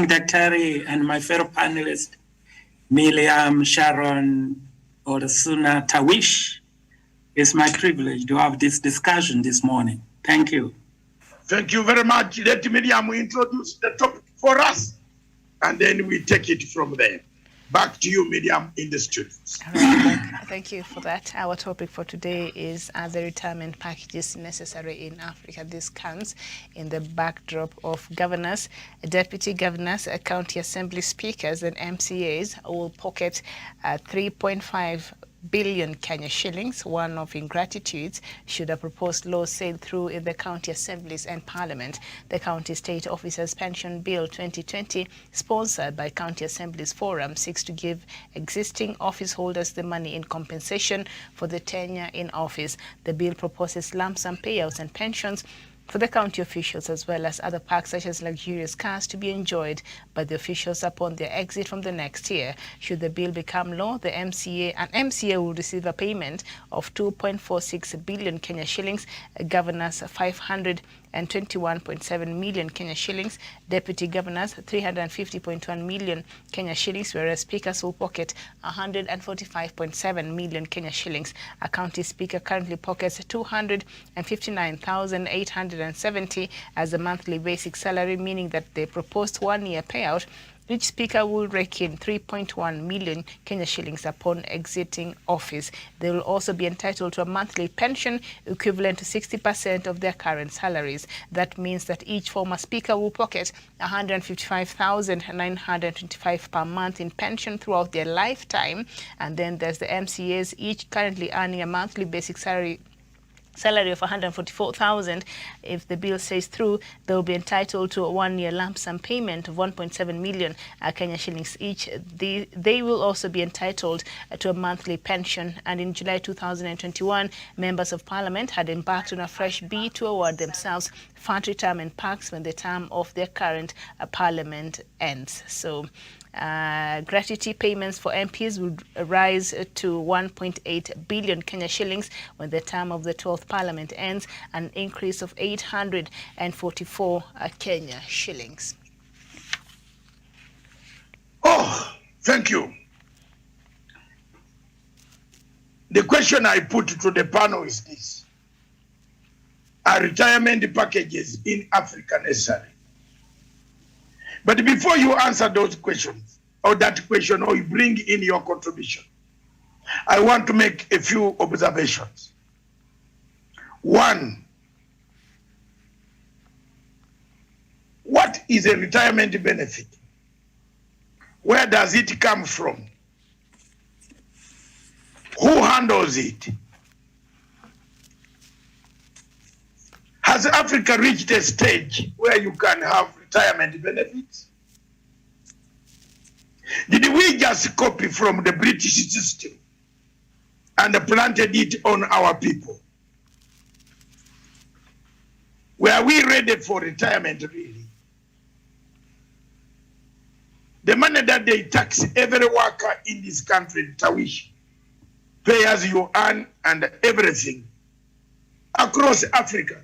Daktari and my fellow panelists, Miriam, Sharon, Orasuna, Tawish. It's my privilege to have this discussion this morning. Thank you. Thank you very much. Let Miriam introduce the topic for us, and then we take it from there. Back to you, Miriam, in the studios. Thank you for that. Our topic for today is the retirement packages necessary in Africa. This comes in the backdrop of governors, deputy governors, county assembly speakers, and MCAs will pocket 3.5 billion Kenya shillings, one of ingratitudes, should a proposed law sail through in the county assemblies and parliament. The County State Officers Pension Bill 2020, sponsored by County Assemblies Forum, seeks to give existing office holders the money in compensation for the tenure in office. The bill proposes lump sum payouts and pensions for the county officials, as well as other perks such as luxurious cars to be enjoyed by the officials upon their exit from the next year. Should the bill become law, the MCA will receive a payment of 2.46 billion Kenya shillings, governors 521.7 million Kenya shillings, deputy governors 350.1 million Kenya shillings, whereas speakers will pocket 145.7 million Kenya shillings. A county speaker currently pockets 259,870 as a monthly basic salary, meaning that the proposed one-year payout, each speaker will rake in 3.1 million Kenya shillings upon exiting office. They will also be entitled to a monthly pension equivalent to 60% of their current salaries. That means that each former speaker will pocket 155,925 per month in pension throughout their lifetime. And then there's the MCAs, each currently earning a monthly basic salary of 144,000. If the bill says through, they will be entitled to a one-year lump sum payment of 1.7 million Kenya shillings each. They will also be entitled to a monthly pension. And in July 2021, members of parliament had embarked on a fresh bid to award themselves fat retirement packs when the term of their current parliament ends. So gratuity payments for MPs would rise to 1.8 billion Kenya shillings when the term of the 12th Parliament ends, an increase of 844 Kenya shillings. Oh, thank you. The question I put to the panel is this: are retirement packages in Africa necessary? But before you answer those questions, or that question, or you bring in your contribution, I want to make a few observations. One, what is a retirement benefit? Where does it come from? Who handles it? Has Africa reached a stage where you can have retirement benefits? Did we just copy from the British system and planted it on our people? Were we ready for retirement really? The money that they tax every worker in this country, Tawish, pay as you earn and everything across Africa.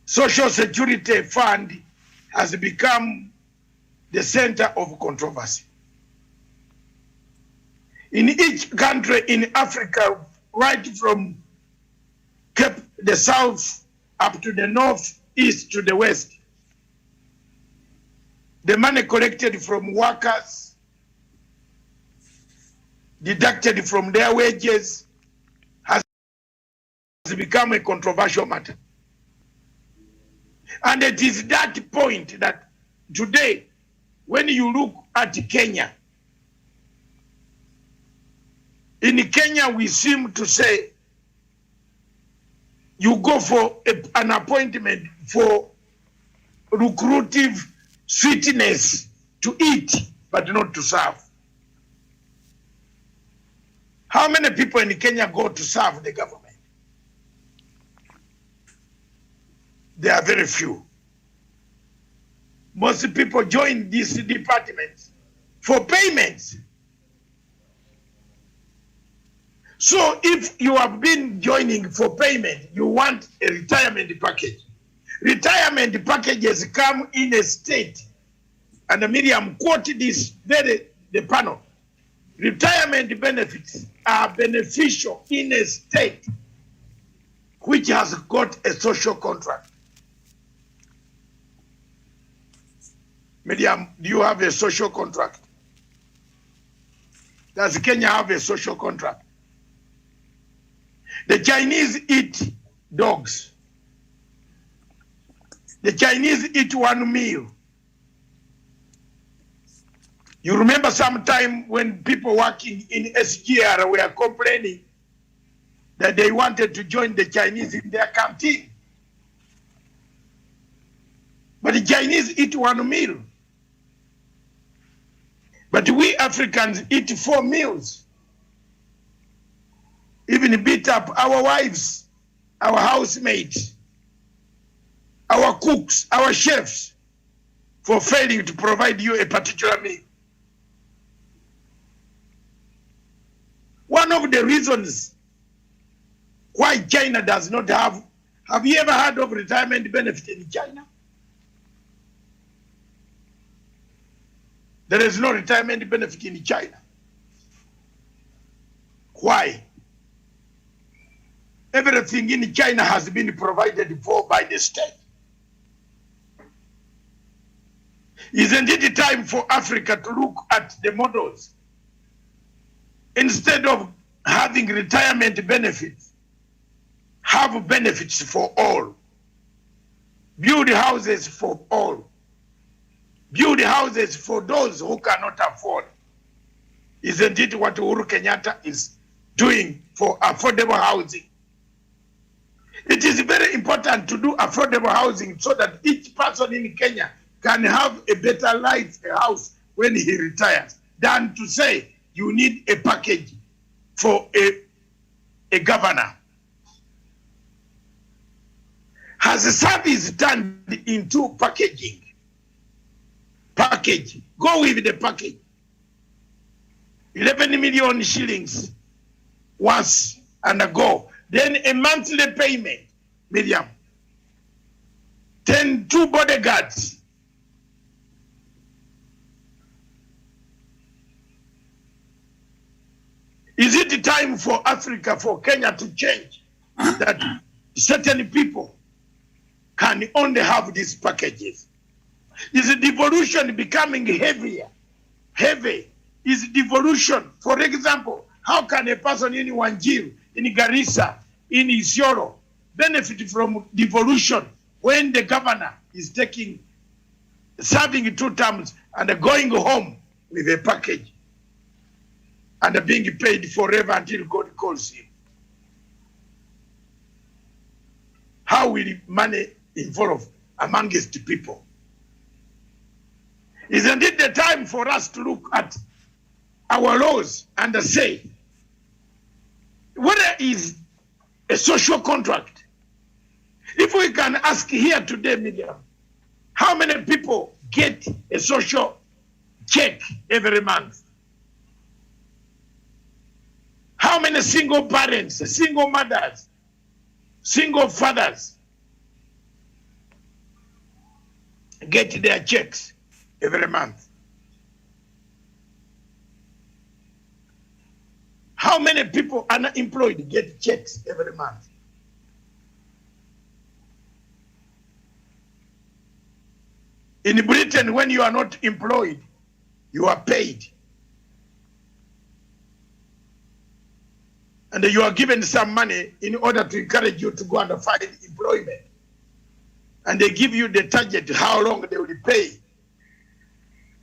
Social Security Fund has become the center of controversy. In each country in Africa, right from the south up to the north, east to the west, the money collected from workers, deducted from their wages, has become a controversial matter. And it is that point that today, when you look at Kenya, in Kenya we seem to say you go for an appointment for lucrative sweetness to eat, but not to serve. How many people in Kenya go to serve the government? There are very few. Most people join these departments for payments. So if you have been joining for payment, you want a retirement package. Retirement packages come in a state and Miriam quoted this the panel. Retirement benefits are beneficial in a state which has got a social contract. Miriam, do you have a social contract? Does Kenya have a social contract? The Chinese eat dogs. The Chinese eat one meal. You remember sometime when people working in SGR were complaining that they wanted to join the Chinese in their canteen. But the Chinese eat one meal. But we Africans eat 4 meals. Even beat up our wives, our housemates, our cooks, our chefs for failing to provide you a particular meal. One of the reasons why China does not have you ever heard of retirement benefit in China? There is no retirement benefit in China. Why? Everything in China has been provided for by the state. Isn't it time for Africa to look at the models? Instead of having retirement benefits, have benefits for all. Build houses for all. Build houses for those who cannot afford. Isn't it what Uhuru Kenyatta is doing for affordable housing? It is very important to do affordable housing so that each person in Kenya can have a better life, a house when he retires, than to say you need a package for a governor. Has the service turned into packaging? Package. Go with the package. 11 million shillings once and a go. Then a monthly payment, Miriam. 2 bodyguards. Is it time for Africa, for Kenya to change that certain people can only have these packages? Is devolution becoming heavier? Heavy is devolution. For example, how can a person in Wajir, in Garissa, in Isiolo benefit from devolution when the governor is serving 2 terms and going home with a package and being paid forever until God calls him? How will money evolve amongst people? Isn't it the time for us to look at our laws and say, whether is a social contract? If we can ask here today, Miriam, how many people get a social check every month? How many single parents, single mothers, single fathers get their checks every month? How many people unemployed get checks every month? In Britain, when you are not employed, you are paid. And you are given some money in order to encourage you to go and find employment. And they give you the target, how long they will pay.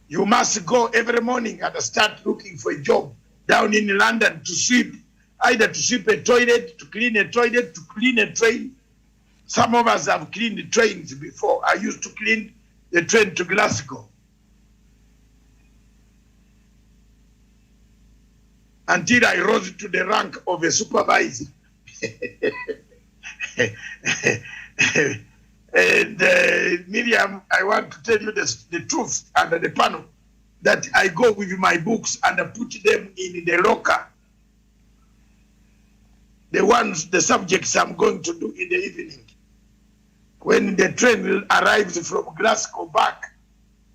You must go every morning and start looking for a job down in London to sweep, either to sweep a toilet, to clean a toilet, to clean a train. Some of us have cleaned trains before. I used to clean the train to Glasgow. Until I rose to the rank of a supervisor. And Miriam, I want to tell you the truth under the panel, that I go with my books and I put them in the locker. The subjects I'm going to do in the evening. When the train arrives from Glasgow back,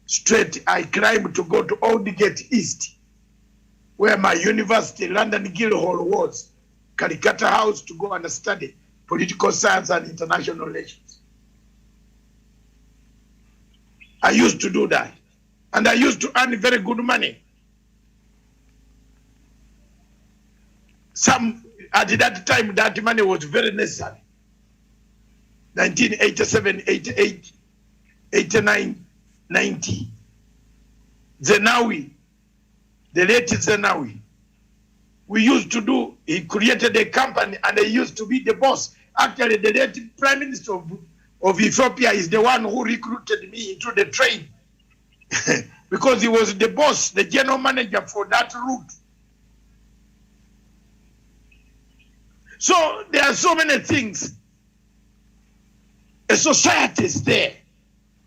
straight, I climbed to go to Aldgate East, where my university, London Guildhall, was. Calcutta House, to go and study political science and international relations. I used to do that. And I used to earn very good money. At that time, that money was very necessary. 1987, 88, 89, 90. Zenawi, the late Zenawi, we used to do, he created a company and he used to be the boss. Actually, the late Prime Minister of Ethiopia is the one who recruited me into the trade because he was the boss, the general manager for that route. So there are so many things. A society is there.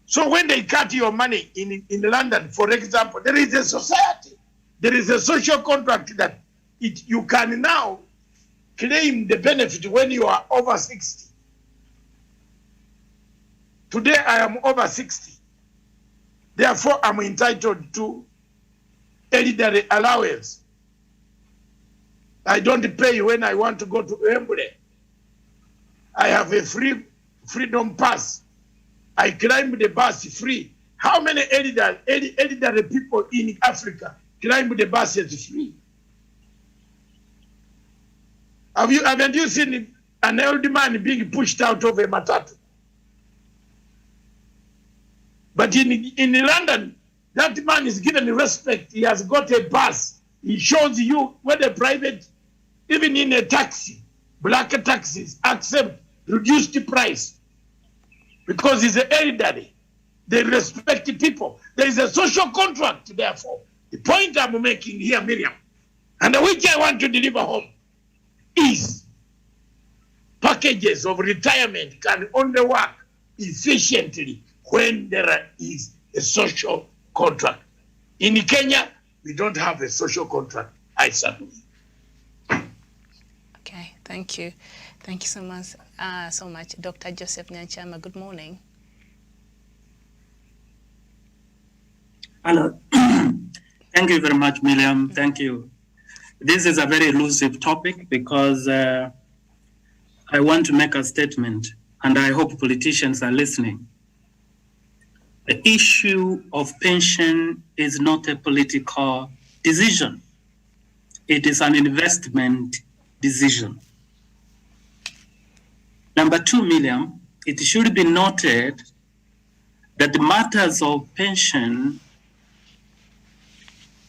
So when they cut your money in London, for example, there is a society. There is a social contract that you can now claim the benefit when you are over 60. Today I am over 60. Therefore, I'm entitled to elderly allowance. I don't pay when I want to go to Wembley. I have a freedom pass. I climb the bus free. How many elderly people in Africa climb the buses free? Haven't you seen an old man being pushed out of a matatu? But in London, that man is given respect. He has got a bus. He shows you whether private, even in a taxi, black taxis accept reduced price because he's an elderly. They respect the people. There is a social contract, therefore. The point I'm making here, Miriam, and which I want to deliver home, is packages of retirement can only work efficiently when there is a social contract. In Kenya, we don't have a social contract, I suppose. Okay, thank you. Thank you so much, Dr. Joseph Nyanchama. Good morning. Hello. Thank you very much, Miriam. Thank you. This is a very elusive topic because I want to make a statement, and I hope politicians are listening. The issue of pension is not a political decision. It is an investment decision. Number two, Miriam, it should be noted that the matters of pension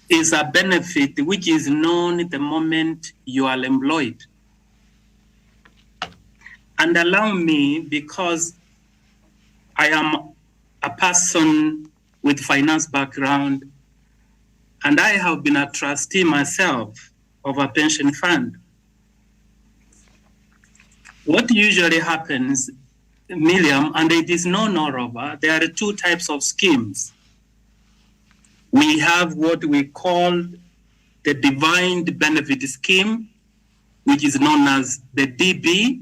is a benefit which is known the moment you are employed. And allow me, because I am a person with finance background, and I have been a trustee myself of a pension fund. What usually happens, Miriam, and it is known all over, there are two types of schemes. We have what we call the Defined Benefit Scheme, which is known as the DB,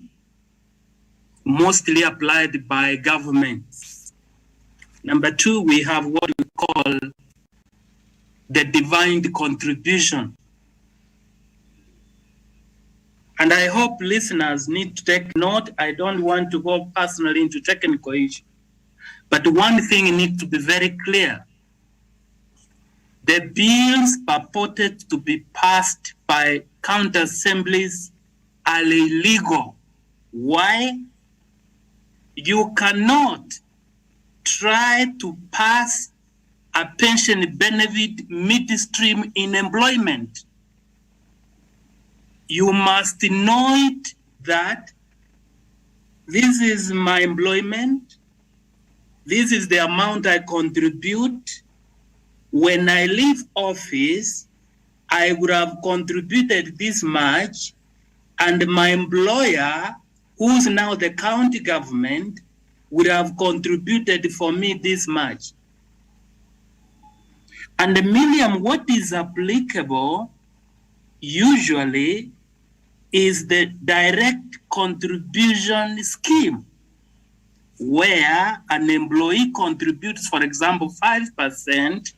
mostly applied by governments. Number two, we have what we call the Defined Contribution. And I hope listeners need to take note. I don't want to go personally into technical issues, but one thing needs to be very clear. The bills purported to be passed by county assemblies are illegal. Why? You cannot try to pass a pension benefit midstream in employment. You must note that this is my employment, this is the amount I contribute. When I leave office, I would have contributed this much, and my employer, who's now the county government, would have contributed for me this much. And Miriam, what is applicable usually is the direct contribution scheme. where an employee contributes, for example, 5%,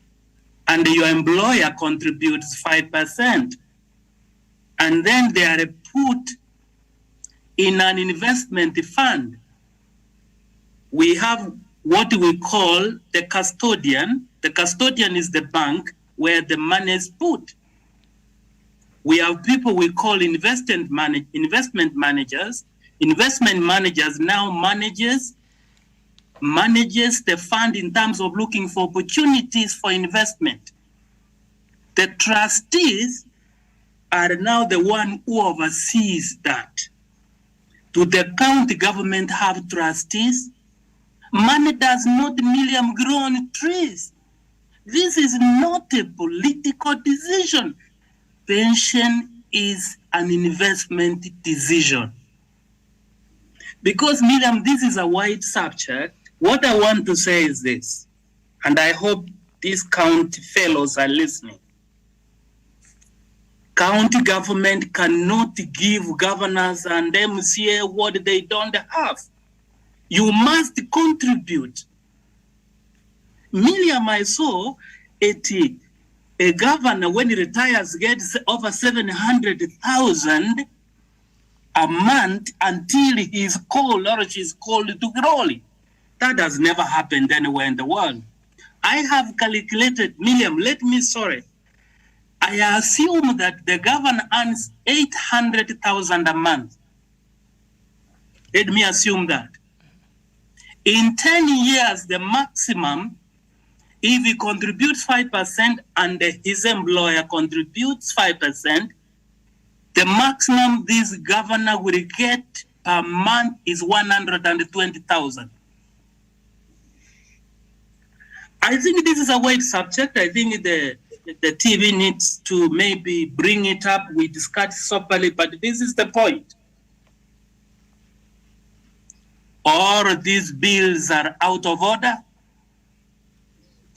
and your employer contributes 5%. And then they are put in an investment fund. We have what we call the custodian. The custodian is the bank where the money is put. We have people we call investment managers. Investment managers now manages the fund in terms of looking for opportunities for investment. The trustees are now the one who oversees that. Do the county government have trustees? Money does not grow on trees. This is not a political decision. Pension is an investment decision. Because, Miriam, this is a wide subject, what I want to say is this, and I hope these county fellows are listening. County government cannot give governors and MCA what they don't have. You must contribute. Miriam, I saw a governor, when he retires, gets over 700,000 a month until he's called or she's called to Crawley. That has never happened anywhere in the world. I have calculated, Miriam, I assume that the governor earns 800,000 a month. Let me assume that. In 10 years, the maximum, if he contributes 5% and his employer contributes 5%, the maximum this governor will get per month is 120,000. I think this is a wide subject. I think the TV needs to maybe bring it up. We discuss properly, but this is the point. All these bills are out of order.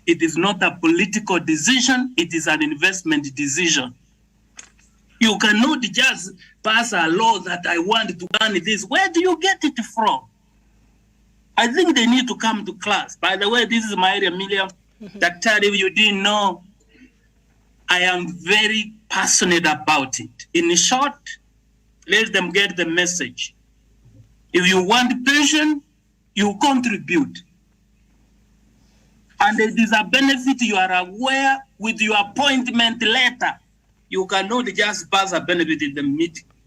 It is not a political decision. It is an investment decision. You cannot just pass a law that I want to earn this. Where do you get it from? I think they need to come to class. By the way, this is my area, Miriam. Daktari, if you didn't know, I am very passionate about it. In short, let them get the message. If you want pension, you contribute. And it is a benefit you are aware with your appointment letter. You cannot just pass a benefit in the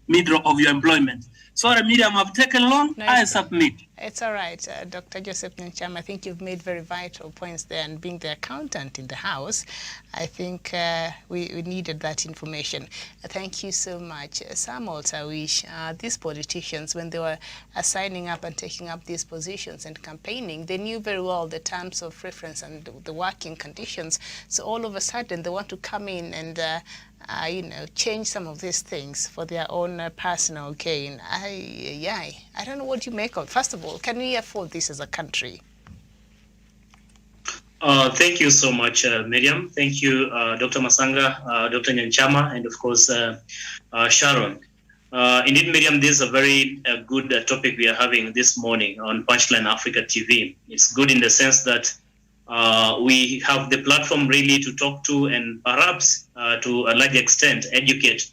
middle of your employment. Sorry, Miriam, I've taken long. No, I submit. It's all right, Dr. Joseph Nyanchama. I think you've made very vital points there, and being the accountant in the House, I think we needed that information. Thank you so much. Samuel Tawish, these politicians, when they were signing up and taking up these positions and campaigning, they knew very well the terms of reference and the working conditions. So all of a sudden, they want to come in and change some of these things for their own personal gain. I don't know what you make of it. First of all, can we afford this as a country? Thank you so much, Miriam. Thank you, Dr. Masanga, Dr. Nyanchama, and of course, Sharon. Indeed, Miriam, this is a very good topic we are having this morning on Punchline Africa TV. It's good in the sense that we have the platform really to talk to and perhaps to a large extent educate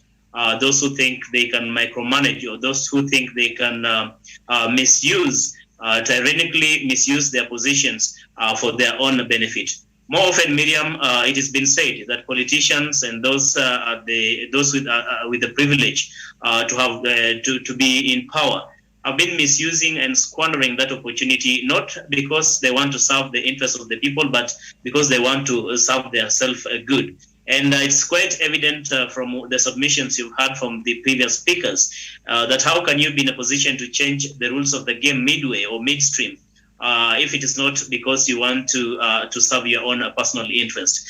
those who think they can micromanage or those who think they can tyrannically misuse their positions for their own benefit. More often, Miriam, it has been said that politicians and those with the privilege to be in power have been misusing and squandering that opportunity, not because they want to serve the interests of the people, but because they want to serve their self-good. And it's quite evident from the submissions you've had from the previous speakers that how can you be in a position to change the rules of the game midway or midstream if it is not because you want to serve your own personal interest.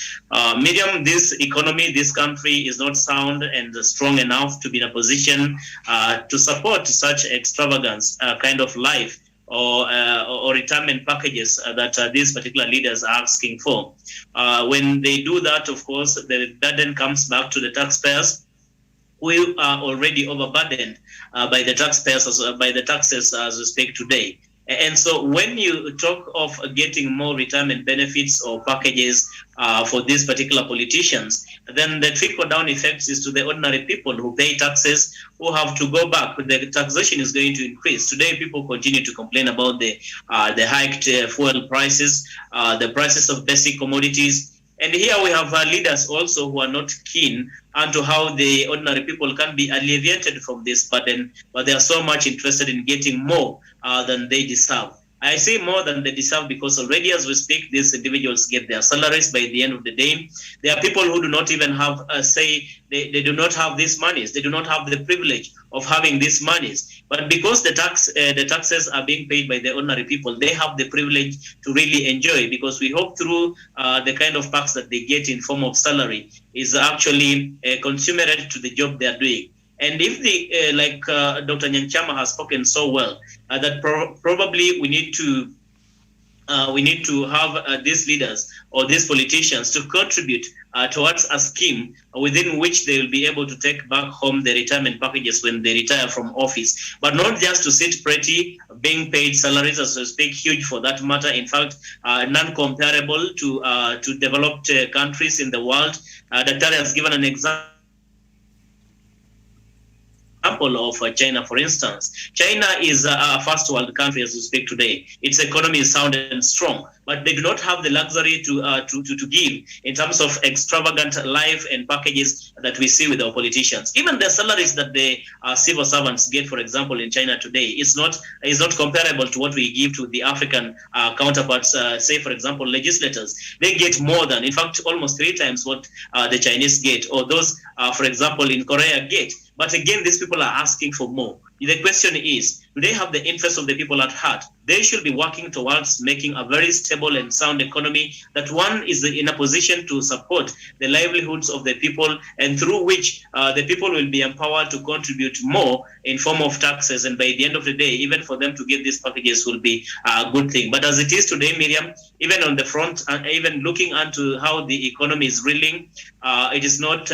Miriam, this economy, this country is not sound and strong enough to be in a position to support such extravagance kind of life or retirement packages that these particular leaders are asking for. When they do that, of course, the burden comes back to the taxpayers, who are already overburdened by the taxes as we speak today. And so when you talk of getting more retirement benefits or packages for these particular politicians, then the trickle-down effect is to the ordinary people who pay taxes, who have to go back. The taxation is going to increase. Today, people continue to complain about the hiked fuel prices, the prices of basic commodities. And here we have leaders also who are not keen onto how the ordinary people can be alleviated from this burden, but they are so much interested in getting more than they deserve. I say more than they deserve because already as we speak, these individuals get their salaries by the end of the day. There are people who do not even have they do not have these monies. They do not have the privilege of having these monies. But because the taxes are being paid by the ordinary people, they have the privilege to really enjoy, because we hope through the kind of perks that they get in form of salary is actually consummated to the job they are doing. And if the Dr. Nyanchama has spoken so well, that probably we need to have these leaders or these politicians to contribute towards a scheme within which they will be able to take back home the retirement packages when they retire from office, but not just to sit pretty, being paid salaries as we speak, huge for that matter. In fact, non-comparable to developed countries in the world. Dr. has given an example of China, for instance. China is a first world country as we speak today. Its economy is sound and strong, but they do not have the luxury to give in terms of extravagant life and packages that we see with our politicians. Even the salaries that the civil servants get, for example, in China today, is not comparable to what we give to the African counterparts. Say, for example, legislators, they get more than, in fact, almost 3 times what the Chinese get, or those, for example, in Korea get. But again, these people are asking for more. The question is, do they have the interests of the people at heart? They should be working towards making a very stable and sound economy, that one is in a position to support the livelihoods of the people, and through which the people will be empowered to contribute more in form of taxes. And by the end of the day, even for them to get these packages will be a good thing. But as it is today, Miriam, even on the front, even looking into how the economy is reeling, it's not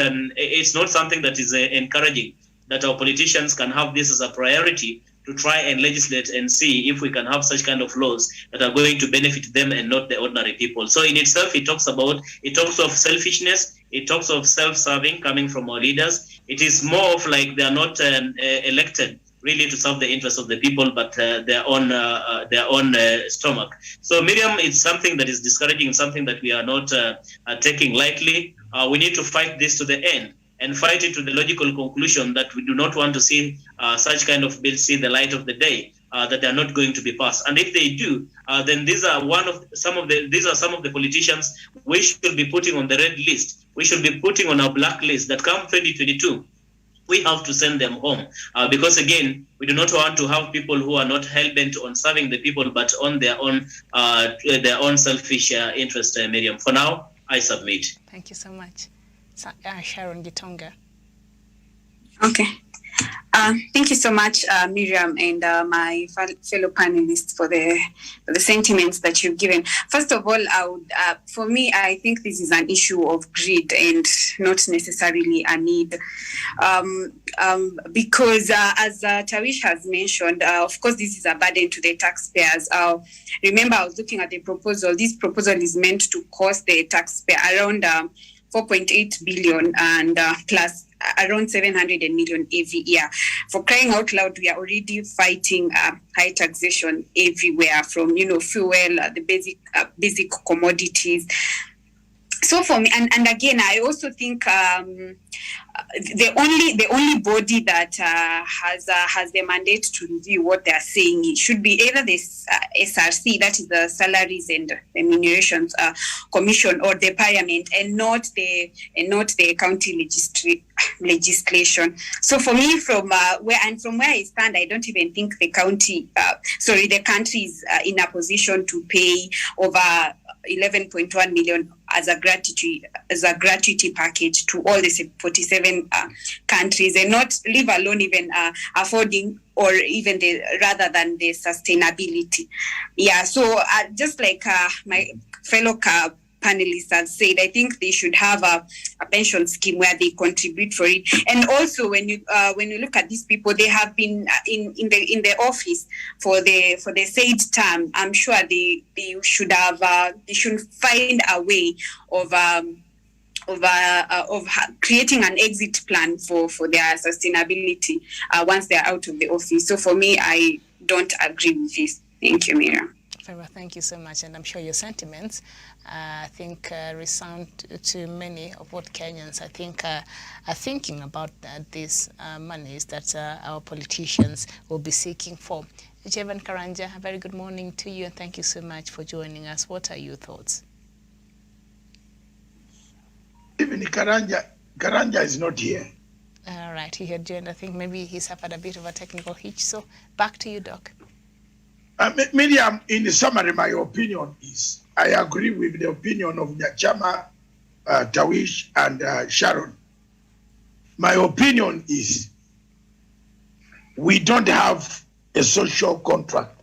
something that is encouraging, that our politicians can have this as a priority to try and legislate and see if we can have such kind of laws that are going to benefit them and not the ordinary people. So in itself, it talks of selfishness, it talks of self-serving coming from our leaders. It is more of like they are not elected really to serve the interests of the people, but their own stomach. So Miriam, it's something that is discouraging, something that we are not taking lightly. We need to fight this to the end, and fight it to the logical conclusion that we do not want to see such kind of bills see the light of the day, that they are not going to be passed. And if they do, then these are some of the politicians we should be putting on the red list. We should be putting on our black list, that come 2022, we have to send them home. Because again, we do not want to have people who are not hell-bent on serving the people, but on their own selfish interest, Miriam. For now, I submit. Thank you so much. Sharon Gitonga. Okay. Thank you so much, Miriam, and my fellow panelists for the sentiments that you've given. First of all, for me, I think this is an issue of greed and not necessarily a need, because as Tawish has mentioned, of course, this is a burden to the taxpayers. Remember, I was looking at the proposal. This proposal is meant to cost the taxpayer around 4.8 billion and plus around 700 million every year. For crying out loud, we are already fighting high taxation everywhere, from fuel, the basic commodities. So for me, and again, I also think the only body that has the mandate to review what they are saying, it should be either the SRC, that is the Salaries and Remunerations Commission, or the Parliament, and not the county legislation. So for me, from where I stand, I don't even think the country is in a position to pay over 11.1 million as a gratuity package to all the 47 countries, and not leave alone even affording, or even rather than the sustainability. Yeah, so just like my fellow panelists have said, I think they should have a pension scheme where they contribute for it. And also, when you look at these people, they have been in the office for the said term. I'm sure they should find a way of creating an exit plan for their sustainability once they're out of the office. So for me, I don't agree with this. Thank you, Miriam. Very well, thank you so much, and I'm sure your sentiments, I think, resound to many of what Kenyans, I think, are thinking about these monies that our politicians will be seeking for. Jevan Karanja, a very good morning to you, and thank you so much for joining us. What are your thoughts? Even Karanja is not here. All right, he had joined. I think maybe he suffered a bit of a technical hitch. So back to you, Doc. Miriam, in summary, my opinion is I agree with the opinion of Nyachama, Tawish, and Sharon. My opinion is we don't have a social contract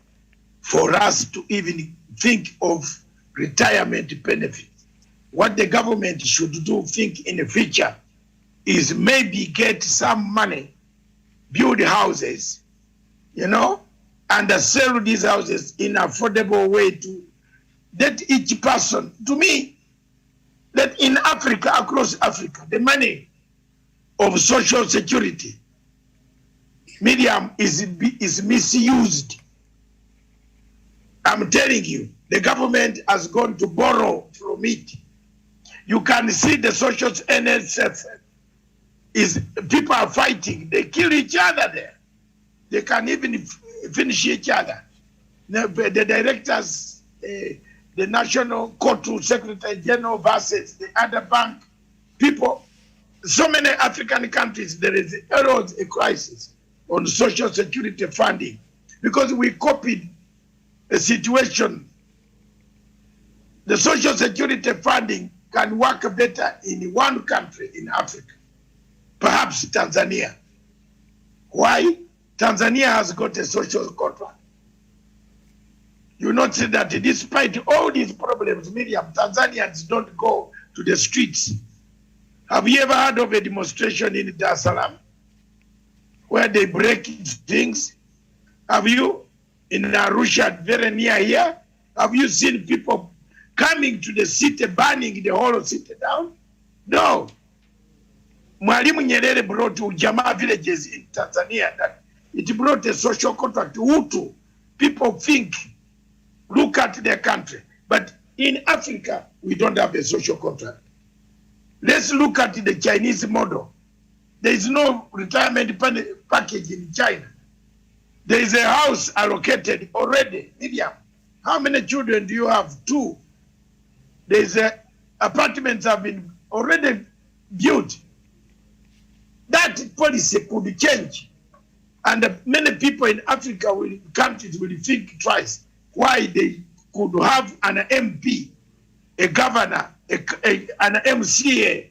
for us to even think of retirement benefits. What the government should do, think in the future, is maybe get some money, build houses, and sell these houses in affordable way to let each person. To me, that in Africa, across Africa, the money of social security, Miriam, is misused. I'm telling you, the government has gone to borrow from it. You can see the social NSF is people are fighting. They kill each other there. They can even finish each other. The directors, the National Court Secretary General versus the other bank people. So many African countries, there is a crisis on social security funding because we copied a situation. The social security funding can work better in one country in Africa, perhaps Tanzania. Why? Tanzania has got a social contract. You notice that despite all these problems, Miriam, Tanzanians don't go to the streets. Have you ever heard of a demonstration in Dar es Salaam where they break things? Have you? In Arusha, very near here, have you seen people coming to the city, burning the whole city down? No. Mwalimu Nyerere brought Ujamaa villages in Tanzania that it brought a social contract. Hutu, people think, look at their country. But in Africa, we don't have a social contract. Let's look at the Chinese model. There is no retirement package in China. There is a house allocated already. Miriam, how many children do you have? 2. There is apartments have been already built. That policy could change. And many people in Africa countries will think twice why they could have an MP, a governor, an MCA.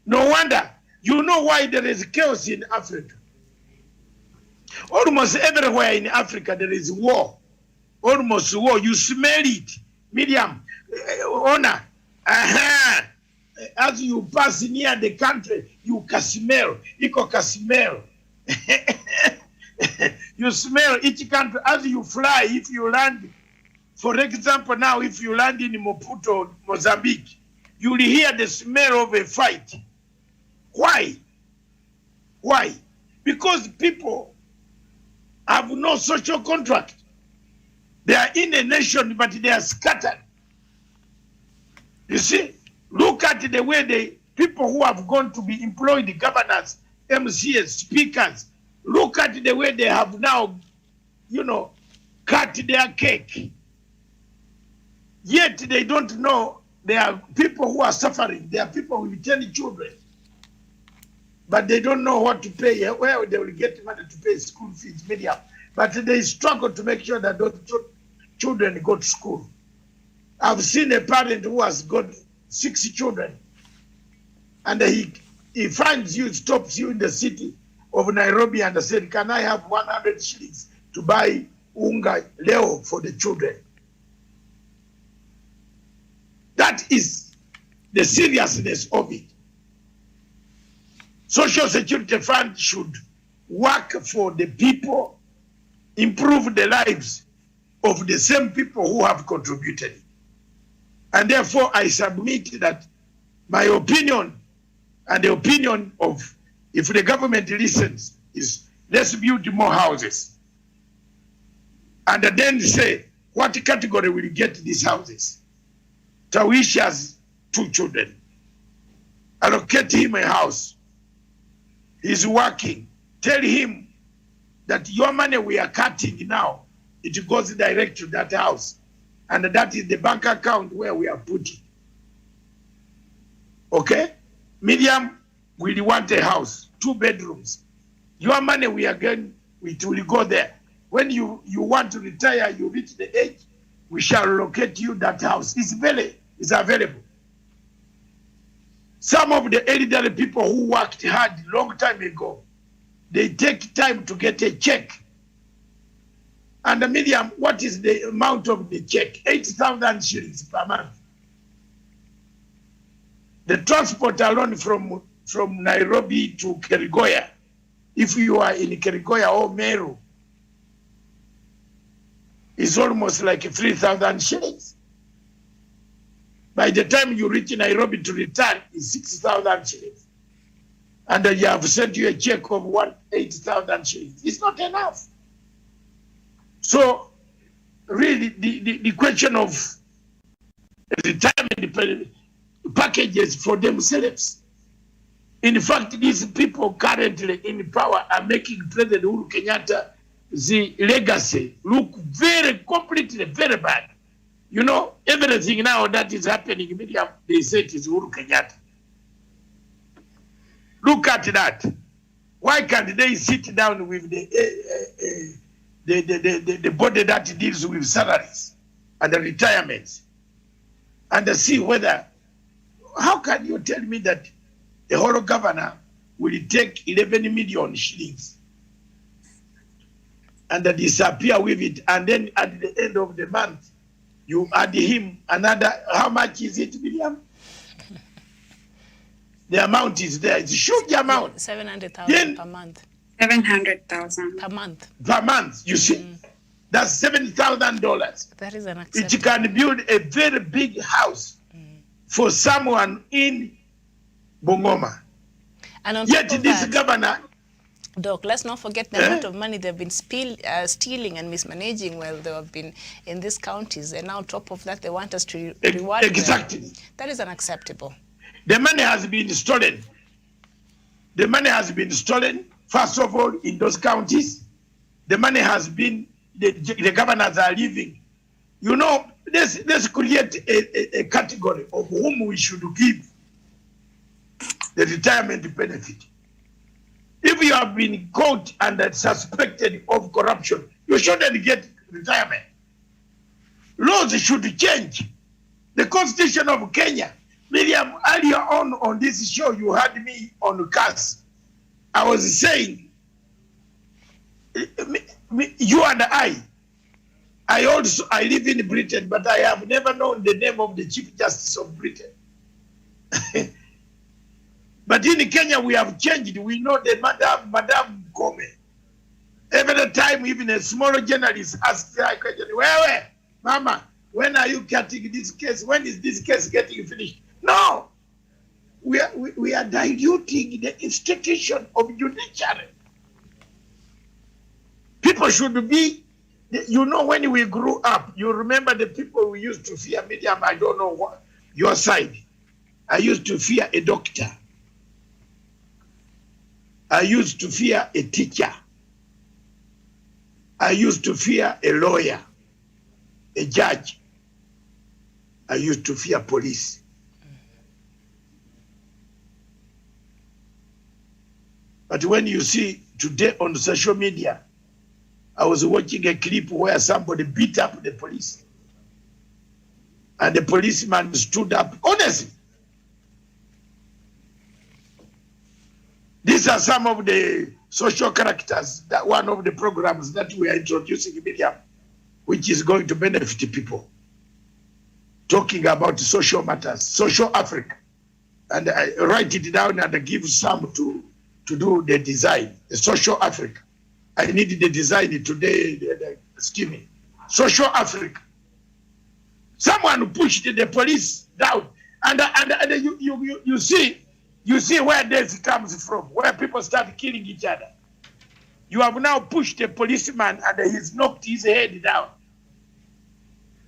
No wonder. You know why there is chaos in Africa. Almost everywhere in Africa there is war. Almost war. You smell it. Miriam, Honor. As you pass near the country, you can smell. Iko can smell. You smell each country as you fly. If you land, for example, now if you land in Maputo, Mozambique, you will hear the smell of a fight. Why? Why? Because people have no social contract. They are in a nation, but they are scattered. You see, look at the way the people who have gone to be employed, governors, MCs, speakers, look at the way they have now, cut their cake. Yet they don't know there are people who are suffering. There are people with 10 children. But they don't know what to pay, where they will get money to pay school fees, Miriam. But they struggle to make sure that those children go to school. I've seen a parent who has got 6 children, and he finds you, stops you in the city of Nairobi and said, can I have 100 shillings to buy unga leo for the children? That is the seriousness of it. Social Security Fund should work for the people, improve the lives of the same people who have contributed. And therefore, I submit that my opinion and the opinion of, if the government listens, is let's build more houses. And then say, what category will get these houses? Tawish has 2 children. Allocate him a house. He's working. Tell him that your money we are cutting now, it goes direct to that house. And that is the bank account where we are putting. Okay? Medium, we want a house, 2 bedrooms. Your money we are getting, it will go there. When you want to retire, you reach the age, we shall locate you that house. It's available. Some of the elderly people who worked hard long time ago, they take time to get a check. And the medium, what is the amount of the check? 8,000 shillings per month. The transport alone from Nairobi to Kerigoya, if you are in Kerigoya or Meru, is almost like 3,000 shillings. By the time you reach Nairobi to return, is 6,000 shillings. And you have sent you a check of 8,000 shillings. It's not enough. So, really, the question of retirement packages for themselves. In fact, these people currently in power are making President Uhuru Kenyatta the legacy look completely very bad. You know, everything now that is happening in media, they say it is Uhuru Kenyatta. Look at that. Why can't they sit down with the body that deals with salaries and the retirements and see whether, how can you tell me that the whole governor will take 11 million shillings and disappear with it, and then at the end of the month, you add him another, how much is it, William? The amount is there. It's a huge amount. 700,000 per month. 700,000 per month. Per month, you see. That's $7,000. That is unacceptable. It can build a very big house for someone in Bungoma. And on Yet top of this that, governor, Doc, let's not forget the amount of money they've been stealing and mismanaging while they have been in these counties. And now on top of that, they want us to reward exactly. them. That is unacceptable. The money has been stolen. The money has been stolen, first of all, in those counties. The money has been, the governors are leaving. You know, let's create a category of whom we should give the retirement benefit. If you have been caught and suspected of corruption, you shouldn't get retirement. Laws should change. The Constitution of Kenya, Miriam, earlier on this show, you had me on CAS. I was saying, you and I live in Britain, but I have never known the name of the Chief Justice of Britain. But in Kenya, we have changed. We know the Madam Gome. Every time, even a small journalist asks a question, where, Mama, when are you cutting this case? When is this case getting finished? No. We are diluting the institution of judiciary. People should be, you know, when we grew up, you remember the people we used to fear, Medium, I don't know what, your side. I used to fear a doctor. I used to fear a teacher. I used to fear a lawyer, a judge. I used to fear police. But when you see today on social media, I was watching a clip where somebody beat up the police. And the policeman stood up, honestly. These are some of the social characters, that one of the programs that we are introducing in Miriam, which is going to benefit people. talking about social matters, social Africa. And I write it down and I give some to do the design, the social Africa. I need the design today, Stevie. Social Africa. Someone pushed the police down, and you see where this comes from, where people start killing each other. You have now pushed a policeman and he's knocked his head down.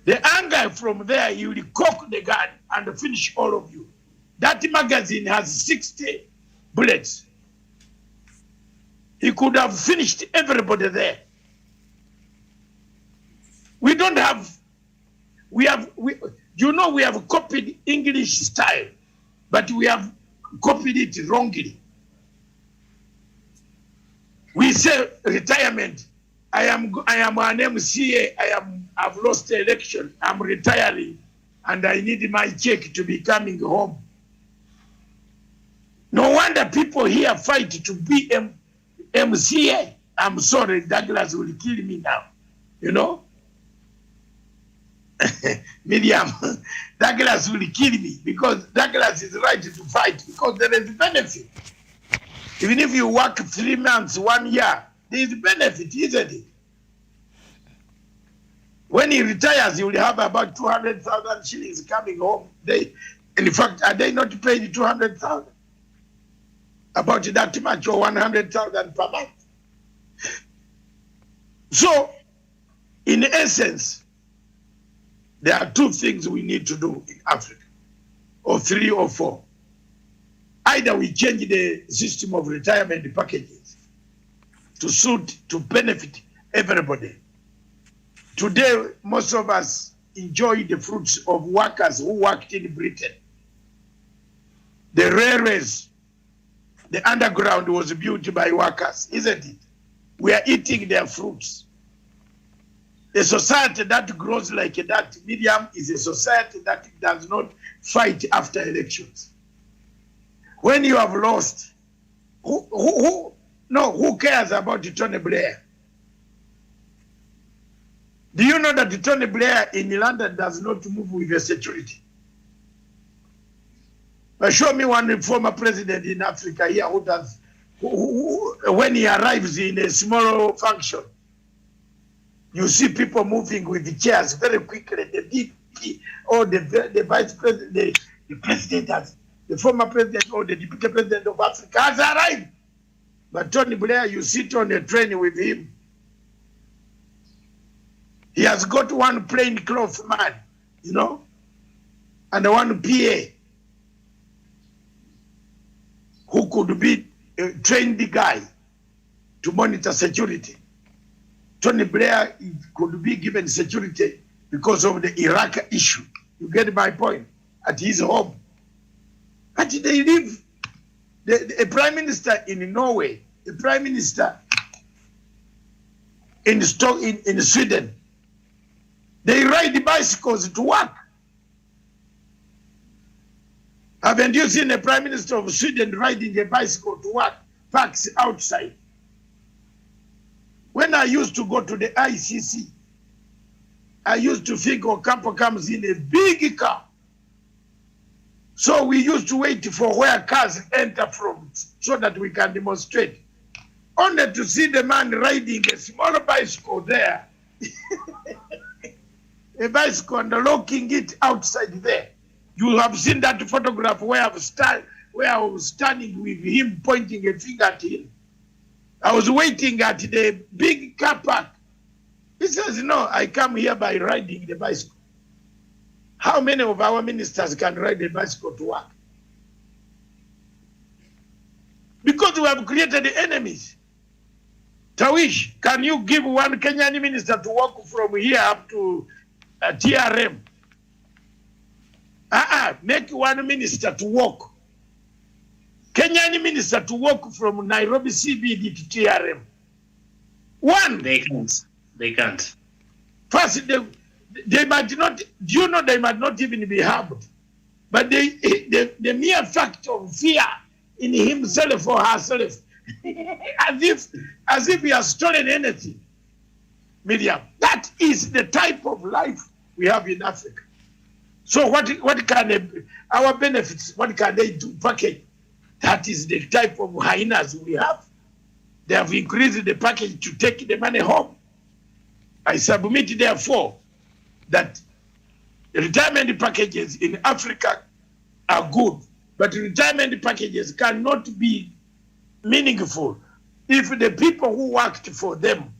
The anger from there, he will cock the gun and finish all of you. That magazine has 60 bullets. He could have finished everybody there. We don't have, we have copied English style, but we have copied it wrongly. We say retirement. I am an MCA. I've lost the election. I'm retiring, and I need my check to be coming home. No wonder people here fight to be MCA. I'm sorry, Douglas will kill me now. You know, Miriam, Douglas will kill me because Douglas is right to fight because there is benefit. Even if you work 3 months, 1 year, there is benefit, isn't it? When he retires, he will have about 200,000 shillings coming home. In fact, are they not paying 200,000? About that much, or 100,000 per month. So, in essence, there are 2 things we need to do in Africa, or 3 or 4. Either we change the system of retirement packages to benefit everybody. Today, most of us enjoy the fruits of workers who worked in Britain. The railways, the underground was built by workers, isn't it? We are eating their fruits. A society that grows like that, Miriam, is a society that does not fight after elections. When you have lost, who cares about Tony Blair? Do you know that Tony Blair in London does not move with the security? But show me one former president in Africa here who does, when he arrives in a small function, you see people moving with the chairs very quickly. The DP or the vice president, the president has, the former president or the deputy president of Africa has arrived. But Tony Blair, you sit on a train with him. He has got one plainclothes man, you know, and one PA who could be a trained guy to monitor security. Tony Blair could be given security because of the Iraq issue. You get my point? At his home. But they live, a prime minister in Norway, a prime minister in Sweden, they ride bicycles to work. Haven't you seen a prime minister of Sweden riding a bicycle to work, parks outside? When I used to go to the ICC, I used to think Ocampo comes in a big car. So we used to wait for where cars enter from so that we can demonstrate. Only to see the man riding a small bicycle there. A bicycle and locking it outside there. You have seen that photograph where I was standing with him pointing a finger at him. I was waiting at the big car park. He says, no, I come here by riding the bicycle. How many of our ministers can ride a bicycle to work? Because we have created enemies. Tawish, can you give one Kenyan minister to walk from here up to TRM? Make one minister to walk. Kenyan minister to walk from Nairobi CBD to TRM. One. They can't. First, they might not, do you know they might not even be harmed? But the mere fact of fear in himself or herself, as if he has stolen anything. Miriam, that is the type of life we have in Africa. So what can our benefits, what can they do package? That is the type of hyenas we have. They have increased the package to take the money home. I submit therefore that retirement packages in Africa are good, but retirement packages cannot be meaningful if the people who worked for them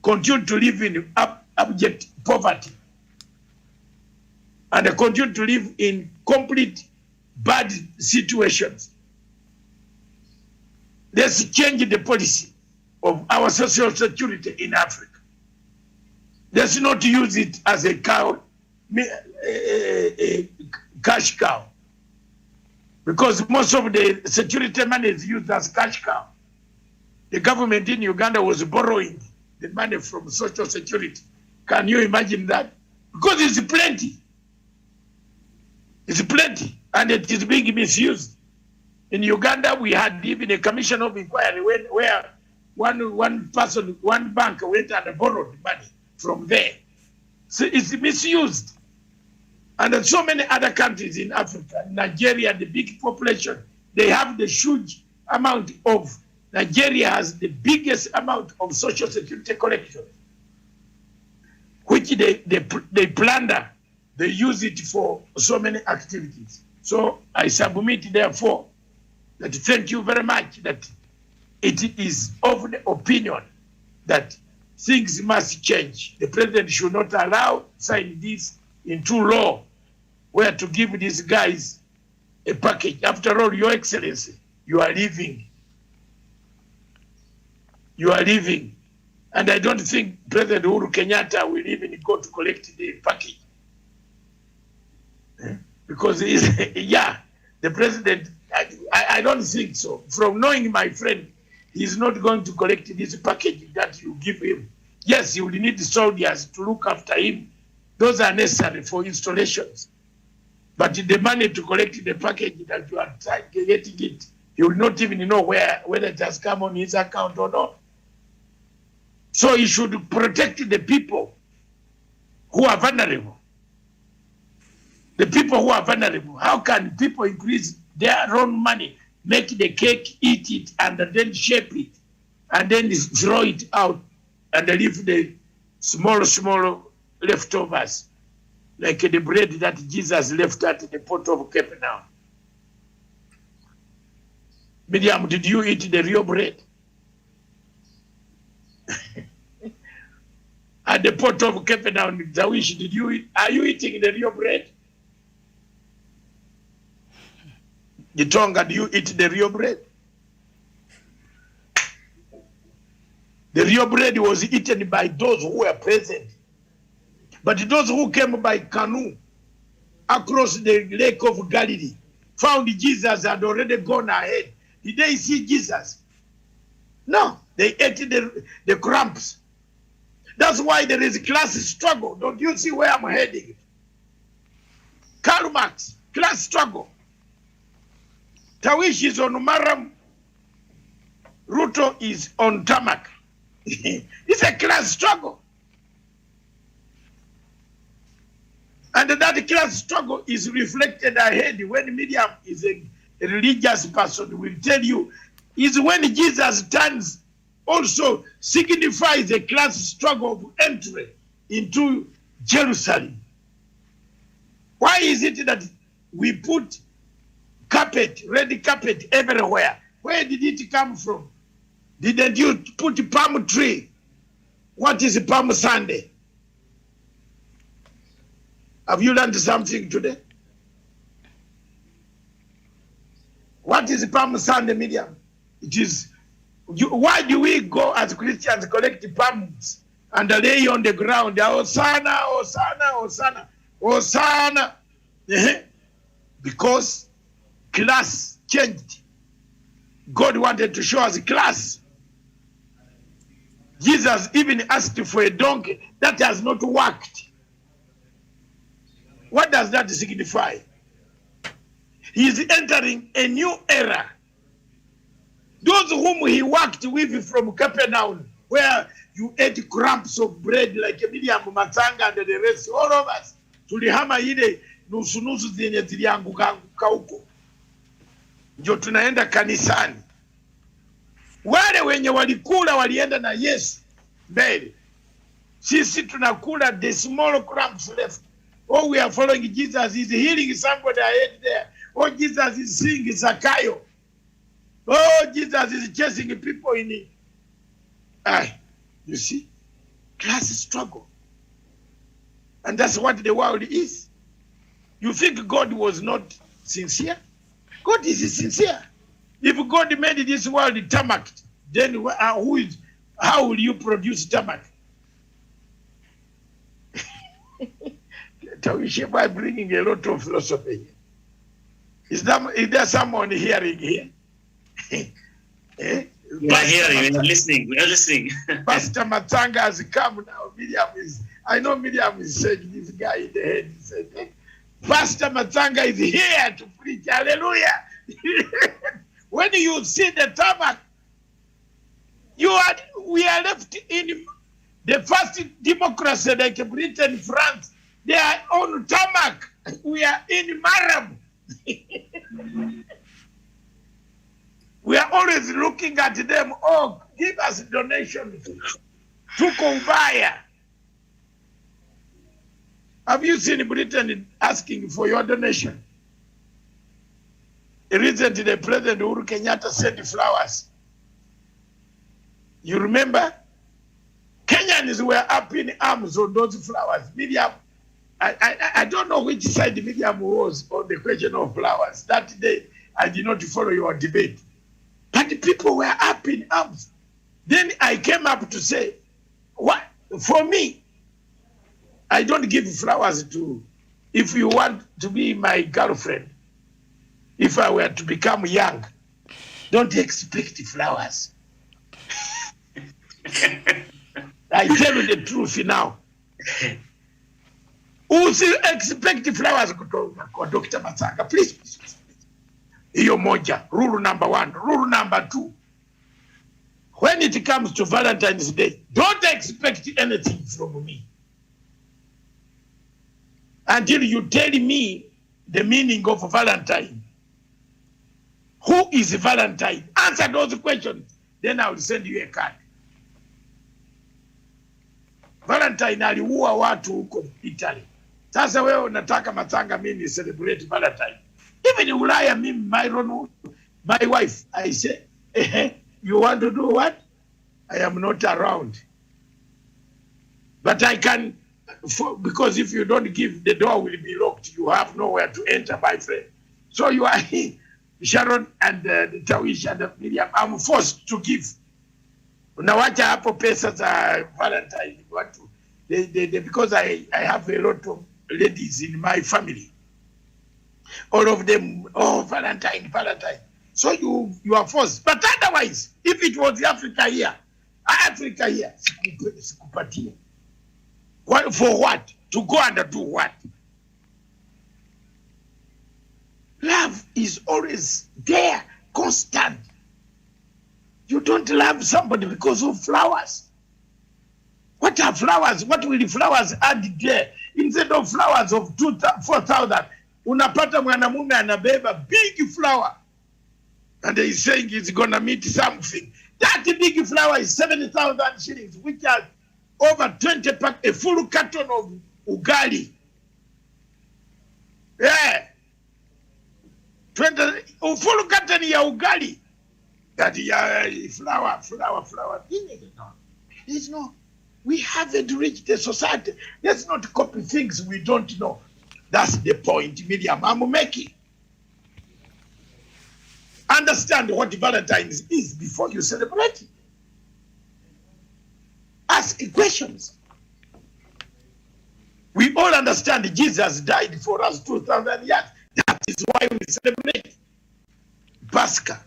continue to live in abject poverty and continue to live in complete bad situations. Let's change the policy of our social security in Africa. Let's not use it as a cow, a cash cow, because most of the security money is used as cash cow. The government in Uganda was borrowing the money from social security. Can you imagine that? Because it's plenty. It's plenty, and it is being misused. In Uganda, we had even a commission of inquiry where one person, one bank went and borrowed money from there. So it's misused. And in so many other countries in Africa, Nigeria, the big population, they have the huge amount of, Nigeria has the biggest amount of social security collection, which they plunder. They use it for so many activities. So I submit, therefore, that thank you very much, that it is of the opinion that things must change. The president should not allow sign this into law, where to give these guys a package. After all, Your Excellency, you are leaving. You are leaving. And I don't think President Uhuru Kenyatta will even go to collect the package. Because the president, I don't think so. From knowing my friend, he's not going to collect this package that you give him. Yes, you will need soldiers to look after him. Those are necessary for installations. But the money to collect the package that you are getting it, he will not even know whether it has come on his account or not. So he should protect the people who are vulnerable. The people who are vulnerable. How can people increase their own money, make the cake, eat it, and then shape it, and then throw it out, and leave the small leftovers, like the bread that Jesus left at the port of Capernaum? Miriam, did you eat the real bread? At the port of Capernaum, Zawish, are you eating the real bread? Gitonga, do you eat the real bread? The real bread was eaten by those who were present. But those who came by canoe across the Lake of Galilee found Jesus had already gone ahead. Did they see Jesus? No, they ate the crumbs. That's why there is a class struggle. Don't you see where I'm heading? Karl Marx, class struggle. Tawish is on Maram, Ruto is on tarmac. It's a class struggle. And that class struggle is reflected ahead when Miriam is a religious person, will tell you, is when Jesus turns also signifies a class struggle of entry into Jerusalem. Why is it that we put carpet, red carpet everywhere? Where did it come from? Didn't you put a palm tree? What is a Palm Sunday? Have you learned something today? What is Palm Sunday, Miriam? It is, why do we go as Christians collect palms and lay on the ground? Hosanna, Hosanna, Hosanna, Hosanna. Because class changed. God wanted to show us class. Jesus even asked for a donkey. That has not worked. What does that signify? He is entering a new era. Those whom he worked with from Capernaum, where you ate crumbs of bread like Miriam Matanga and the rest, all of us, tulihama ile nusu zenye zilianguka huko, ndio tunaenda kanisani. Wale wenye walikula walienda na Yesu mbele, sisi tunakula the small crumbs left. Oh, we are following Jesus. He's healing somebody ahead there. Oh, Jesus is seeing Zakayo. Oh, Jesus is chasing people in it. You see, class struggle. And that's what the world is. You think God was not sincere? God is sincere. If God made this world tarmac, then how will you produce tarmac? By bringing a lot of philosophy. Is there someone hearing here? We are hearing, we are listening, we are listening. Pastor Matanga has come now. I know Miriam is saying this guy in the head. He said, hey, Pastor Matanga is here to preach. Hallelujah. When you see the tarmac, we are left in the first democracy like Britain, France. They are on tarmac. We are in Marab. We are always looking at them. Oh, give us donations. Tuko ubaya. Have you seen Britain asking for your donation? Recently, President Uhuru Kenyatta sent flowers. You remember? Kenyans were up in arms on those flowers. Miriam, I don't know which side Miriam was on the question of flowers. That day, I did not follow your debate. But the people were up in arms. Then I came up to say, what? For me, I don't give flowers to, if you want to be my girlfriend, if I were to become young, don't expect flowers. I tell you the truth now. Who expect flowers kutoka Dr. Matanga? Please. Hiyo moja, rule number 1. Rule number 2. When it comes to Valentine's Day, don't expect anything from me until you tell me the meaning of Valentine. Who is Valentine? Answer those questions. Then I will send you a card. Valentine aliua watu huko Italy. Sasa wewe unataka Matanga mimi celebrate Valentine. Even in Ulaya, my wife, I say, you want to do what? I am not around. But I can, because if you don't give, the door will be locked. You have nowhere to enter, my friend. So you are here, Sharon and Tawish and Miriam. I'm forced to give. Unawacha hapo pesa za Valentine. Because I have a lot of ladies in my family. All of them, oh, Valentine. So you are forced. But otherwise, if it was Africa here, sikupatia. For what? To go and do what? Love is always there, constant. You don't love somebody because of flowers. What are flowers? What will the flowers add there? Instead of flowers of 4,000, unapata mwanamume anabeba big flower. And he's saying he's going to meet something. That big flower is 70,000 shillings, which are over 20 pack, a full carton of ugali. Yeah. 20, a full carton ya ugali. That flower. It's no. We haven't reached the society. Let's not copy things we don't know. That's the point, Miriam, I'm making. Understand what Valentine's is before you celebrate it. Ask questions. We all understand Jesus died for us 2,000 years. That is why we celebrate Pascha.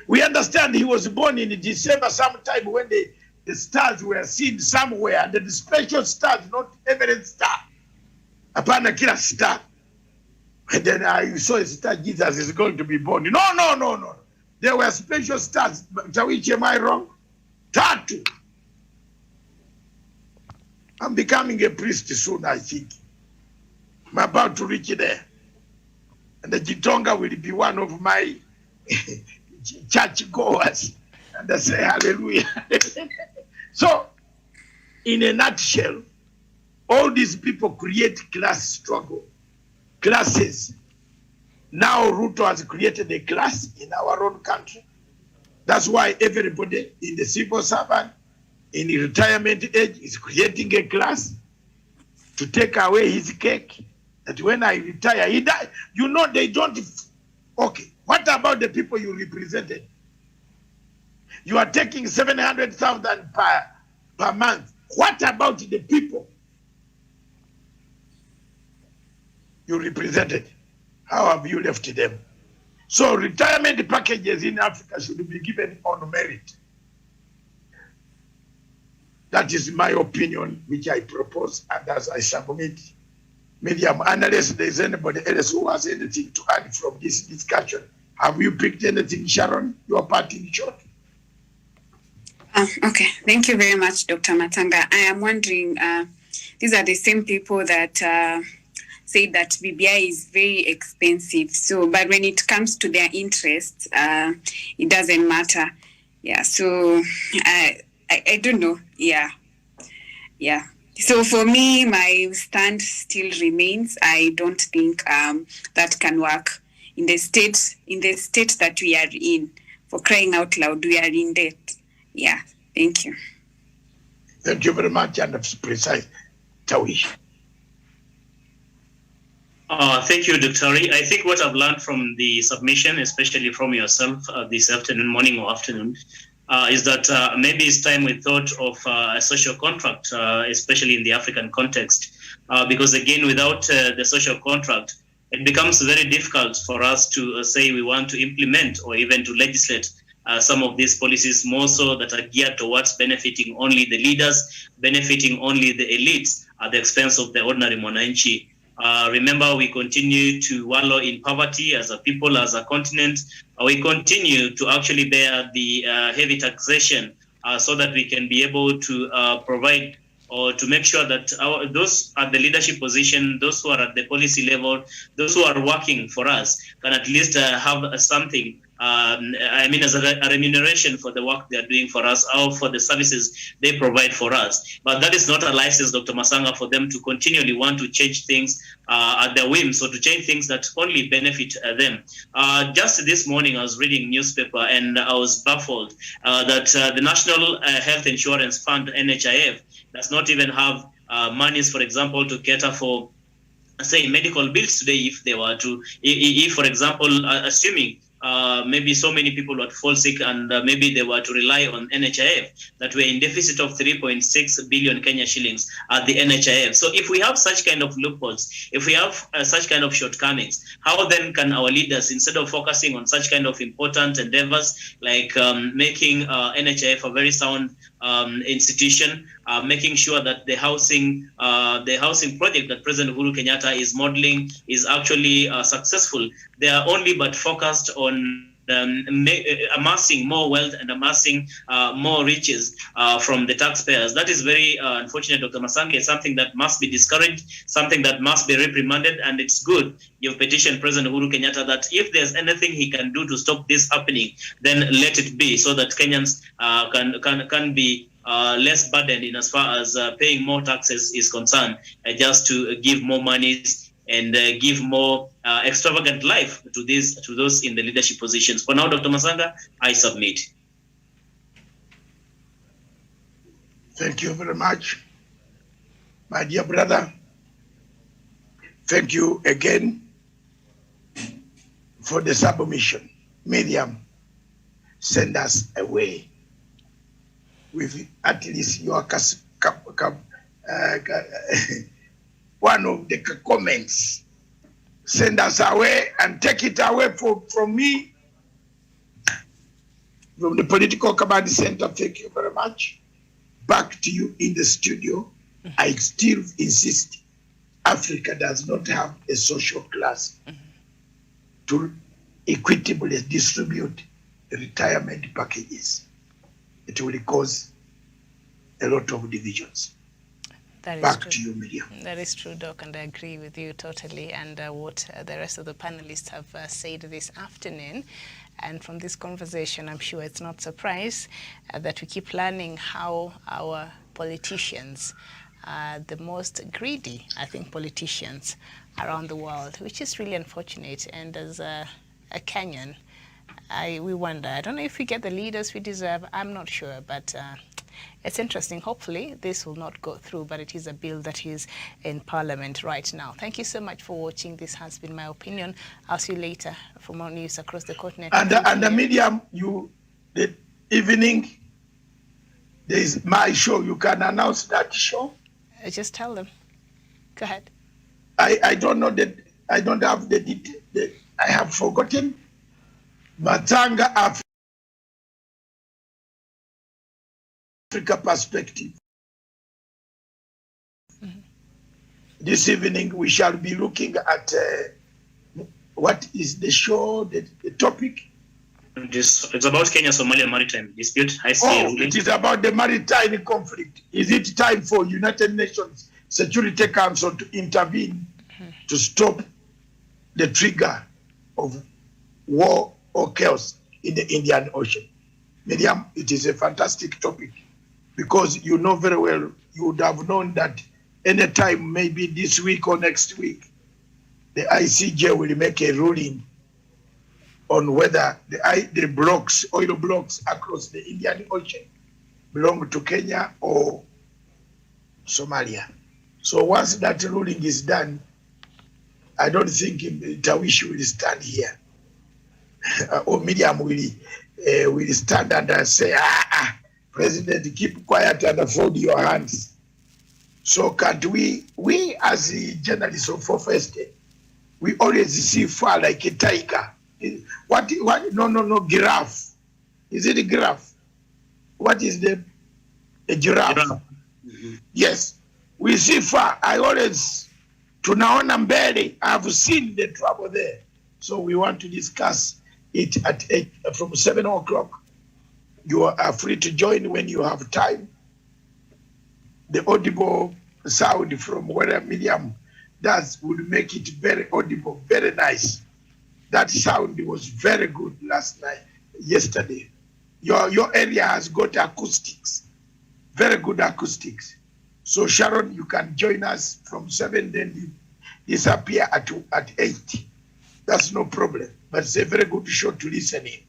We understand he was born in December sometime when the stars were seen somewhere, and the special stars, not every star. Apana kila star. And then I saw a star, Jesus is going to be born. No. There were special stars. Tawichi, am I wrong? Tatu. I'm becoming a priest soon, I think. I'm about to reach there. And the Gitonga will be one of my church goers. And I say hallelujah. So, in a nutshell, all these people create class struggle, classes. Now Ruto has created a class in our own country. That's why everybody in the civil servant, in the retirement age, is creating a class to take away his cake. That when I retire, he died. You know, they don't. Okay, what about the people you represented? You are taking 700,000 per month. What about the people you represented? How have you left them? So retirement packages in Africa should be given on merit. That is my opinion, which I propose and as I submit. Medium, unless there's anybody else who has anything to add from this discussion. Have you picked anything, Sharon? Your parting short. Okay, thank you very much, Dr. Matanga. I am wondering, these are the same people that say that BBI is very expensive. So, but when it comes to their interests, it doesn't matter. Yeah. So I don't know. Yeah. So for me, my stand still remains. I don't think that can work in the state that we are in. For crying out loud, we are in debt. Yeah. Thank you. Thank you very much, and precise, Tawish. Thank you, Dr. Ari. I think what I've learned from the submission, especially from yourself this afternoon, morning or afternoon, is that maybe it's time we thought of a social contract, especially in the African context, because again, without the social contract, it becomes very difficult for us to say we want to implement or even to legislate some of these policies more so that are geared towards benefiting only the leaders, benefiting only the elites at the expense of the ordinary mwananchi. Remember, we continue to wallow in poverty as a people, as a continent. We continue to actually bear the heavy taxation so that we can be able to provide or to make sure that those at the leadership position, those who are at the policy level, those who are working for us can at least have something. As a remuneration for the work they are doing for us or for the services they provide for us. But that is not a license, Dr. Masanga, for them to continually want to change things at their whims or to change things that only benefit them. Just this morning, I was reading newspaper and I was baffled that the National Health Insurance Fund, NHIF, does not even have monies, for example, to cater for, say, medical bills today if they were to, if for example, assuming maybe so many people would fall sick and maybe they were to rely on NHIF, that we're in deficit of 3.6 billion Kenya shillings at the NHIF. So if we have such kind of loopholes, if we have such kind of shortcomings, how then can our leaders, instead of focusing on such kind of important endeavors like making NHIF a very sound institution, making sure that the housing project that President Uhuru Kenyatta is modeling is actually successful? They are only but focused on amassing more wealth and amassing more riches from the taxpayers. That is very unfortunate, Dr. Masange. It's something that must be discouraged, something that must be reprimanded, and it's good you've petitioned President Uhuru Kenyatta that if there's anything he can do to stop this happening, then let it be, so that Kenyans can be less burdened in as far as paying more taxes is concerned, just to give more monies and give more extravagant life to those in the leadership positions. For now, Dr. Masanga, I submit. Thank you very much, my dear brother. Thank you again for the submission. Miriam, send us away with at least your one of the comments. Send us away and take it away from me, from the Political Command Center. Thank you very much. Back to you in the studio. I still insist, Africa does not have a social class to equitably distribute retirement packages. It will cause a lot of divisions. That is Back true. to you, Miriam. That is true, Doc, and I agree with you totally. And what the rest of the panelists have said this afternoon. And from this conversation, I'm sure it's not surprise that we keep learning how our politicians are the most greedy, I think, politicians around the world, which is really unfortunate. And as a Kenyan, we wonder, I don't know if we get the leaders we deserve, I'm not sure, but it's interesting. Hopefully this will not go through, but it is a bill that is in Parliament right now. Thank you so much for watching. This has been my opinion. I'll see you later for more news across the continent. And the Miriam, the evening, there is my show. You can announce that show. Just tell them. Go ahead. I don't know that. I don't have the detail. I have forgotten. Matanga Africa Perspective. Mm-hmm. This evening we shall be looking at what is the show, the topic. It's about Kenya-Somalia maritime dispute. It is about the maritime conflict. Is it time for United Nations Security Council to intervene to stop the trigger of war or chaos in the Indian Ocean? Miriam, it is a fantastic topic because you know very well, you would have known that anytime, maybe this week or next week, the ICJ will make a ruling on whether the blocks, oil blocks across the Indian Ocean belong to Kenya or Somalia. So once that ruling is done, I don't think Tawish will stand here. Or Miriam will stand and say, President, keep quiet and fold your hands. So can't we as the journalists of First, we always see far like a tiger. What? No, giraffe. Is it a giraffe? What is a giraffe? Mm-hmm. Yes, we see far. I always, tunaona mbele, I've seen the trouble there. So we want to discuss it at 8, from 7 o'clock. You are free to join when you have time. The audible sound from where Miriam does would make it very audible, very nice. That sound was very good yesterday. Your area has got acoustics, very good acoustics. So Sharon, you can join us from 7, then you disappear at 8. That's no problem, but it's a very good show to listen in.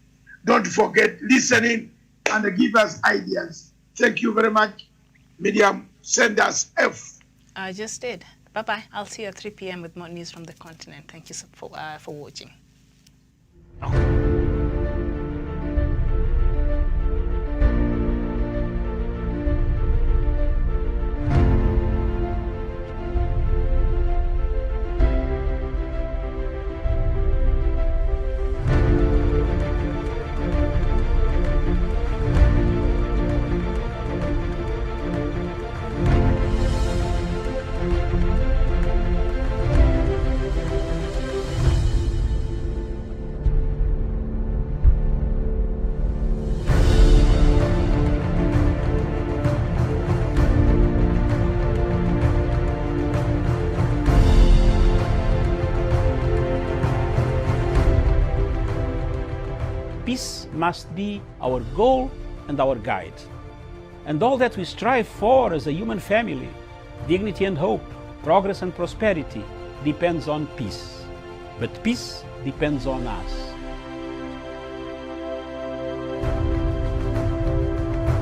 Don't forget, listen in and give us ideas. Thank you very much. Miriam, send us F. I just did. Bye-bye. I'll see you at 3 p.m. with more news from the continent. Thank you for watching. Peace must be our goal and our guide. And all that we strive for as a human family, dignity and hope, progress and prosperity, depends on peace. But peace depends on us.